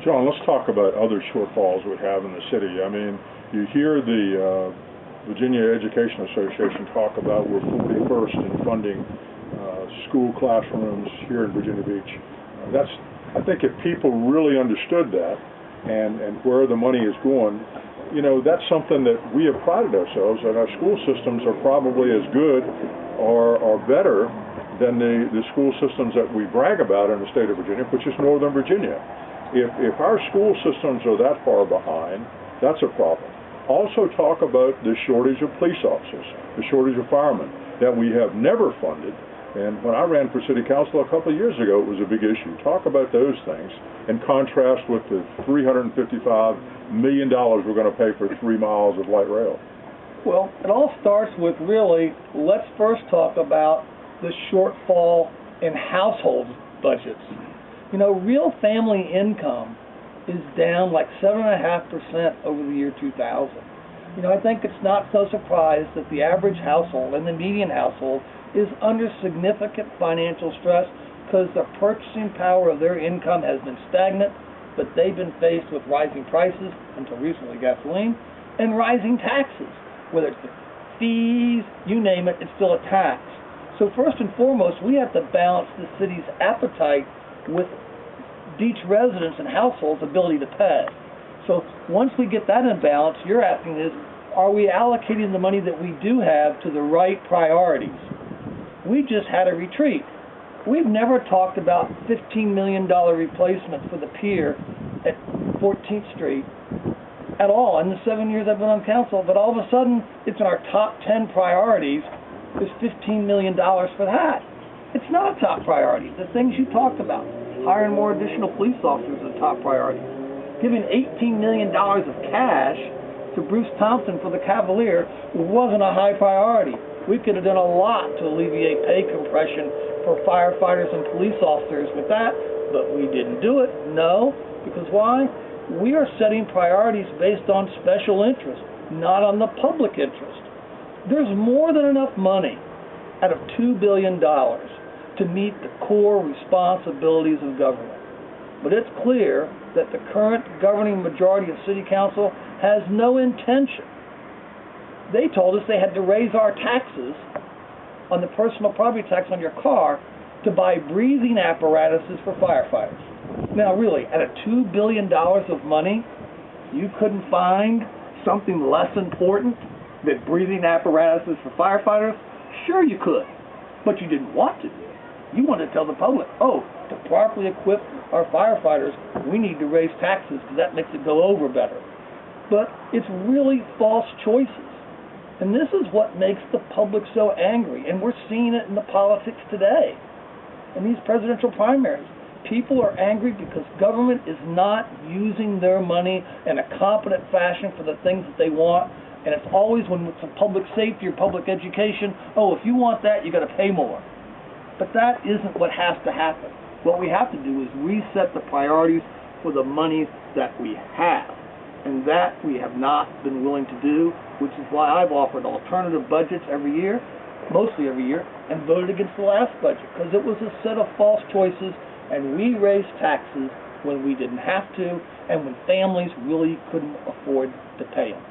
John, let's talk about other shortfalls we have in the city. I mean, you hear the Virginia Education Association talk about we're 41st in funding school classrooms here in Virginia Beach. I think if people really understood that and where the money is going, you know, that's something that we have prided ourselves that our school systems are probably as good or better than the school systems that we brag about in the state of Virginia, which is Northern Virginia. If our school systems are that far behind, that's a problem. Also talk about the shortage of police officers, the shortage of firemen that we have never funded. And when I ran for city council a couple of years ago, it was a big issue. Talk about those things in contrast with the $355 million we're going to pay for 3 miles of light rail. Well, it all starts with really, let's first talk about the shortfall in household budgets. You know, real family income is down like 7.5% over the year 2000. You know, I think it's not so surprised that the average household and the median household is under significant financial stress because the purchasing power of their income has been stagnant, but they've been faced with rising prices, until recently gasoline, and rising taxes. Whether it's the fees, you name it, it's still a tax. So first and foremost, we have to balance the city's appetite with each resident's and household's ability to pay. So once we get that in balance, you're asking is, are we allocating the money that we do have to the right priorities? We just had a retreat. We've never talked about $15 million replacement for the pier at 14th Street at all in the 7 years I've been on council, but all of a sudden it's in our top 10 priorities. There's $15 million for that. It's not a top priority. The things you talked about, hiring more additional police officers is a top priority. Giving $18 million of cash to Bruce Thompson for the Cavalier wasn't a high priority. We could have done a lot to alleviate pay compression for firefighters and police officers with that, but we didn't do it. No, because why? We are setting priorities based on special interest, not on the public interest. There's more than enough money out of $2 billion to meet the core responsibilities of government. But it's clear that the current governing majority of City Council has no intention. They told us they had to raise our taxes on the personal property tax on your car to buy breathing apparatuses for firefighters. Now really, at a $2 billion of money, you couldn't find something less important than breathing apparatuses for firefighters? Sure you could, but you didn't want to do it. You wanted to tell the public, oh, to properly equip our firefighters, we need to raise taxes because that makes it go over better. But it's really false choices. And this is what makes the public so angry. And we're seeing it in the politics today. In these presidential primaries, people are angry because government is not using their money in a competent fashion for the things that they want. And it's always when it's public safety or public education, oh, if you want that, you got to pay more. But that isn't what has to happen. What we have to do is reset the priorities for the money that we have. And that we have not been willing to do, which is why I've offered alternative budgets every year, mostly every year, and voted against the last budget, because it was a set of false choices, and we raised taxes when we didn't have to, and when families really couldn't afford to pay them.